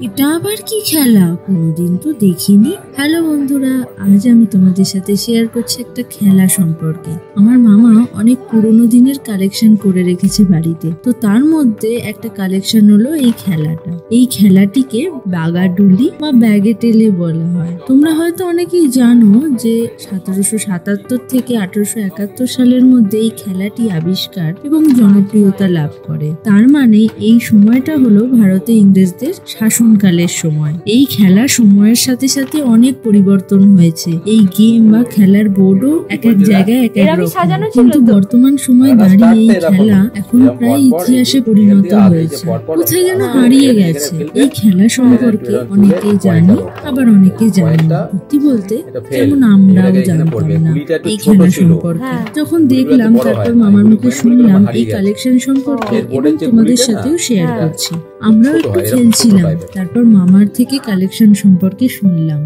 এটা আবার কি খেলা? কোনোদিন তো দেখিনি। হ্যালো বন্ধুরা, আজ আমি তোমাদের সাথে শেয়ার করছি একটা খেলা সম্পর্কে। আমার মামা অনেক পুরোনো দিনের কালেকশন করে রেখেছে বাড়িতে, তো তার মধ্যে একটা কালেকশন হলো এই খেলাটা। এই খেলাটিকে বাগাডুলি বা ব্যাগে টেলে বলা হয়। তোমরা হয়তো অনেকেই জানো যে 1777 থেকে 1871 সালের মধ্যে এই খেলাটি আবিষ্কার এবং জনপ্রিয়তা লাভ করে। তার মানে এই সময়টা হলো ভারতে ইংরেজদের শাসনকালের সময়। এই খেলা সময়ের সাথে সাথে অনেক পরিবর্তন হয়েছে। এই গেম বা খেলার বোর্ডও এক এক জায়গায় এক এক রকম, কিন্তু বর্তমান সময়ে দাঁড়িয়ে এই খেলা এখন প্রায় ইতিহাসে পরিণত হয়েছে, কোথায় যেন হারিয়ে গেছে। এই খেলা সম্পর্কে অনেকেই জানি, আবার অনেকে জানি না। সত্যি বলতে যেমন আমরাও জানতাম না এই খেলা সম্পর্কে। যখন দেখলাম, তারপর মামার মুখে শুনলাম এই কালেকশন সম্পর্কে এবং তোমাদের সাথেও শেয়ার করছি। আমরাও একটু খেলছিলাম, তারপর মামার থেকে কালেকশন সম্পর্কে শুনলাম।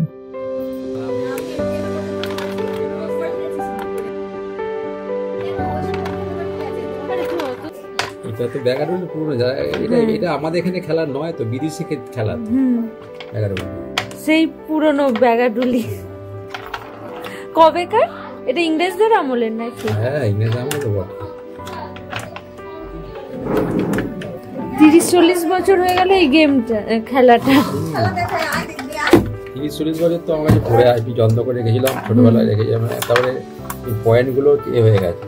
এটা তো ব্যাগাডুলি পুরনো যায়, এটা আমাদের এখানে খেলা নয়, তো বিদেশি খেলা ব্যাগাডুলি, সেই পুরনো ব্যাগাডুলি। কবেকার? এটা ইংরেজদের আমলের নাকি? হ্যাঁ, ইংরেজ আমলে তো বটে। 30-40 বছর হয়ে গেল এই গেমটা, খেলাটা। 30-40 বছর তো আমরা পড়ে আসবি যন্ত্র করে রেখেছিলাম ছোটবেলায়, রেখেছিলাম। তারপরে পয়েন্টগুলো হয়ে গেছে।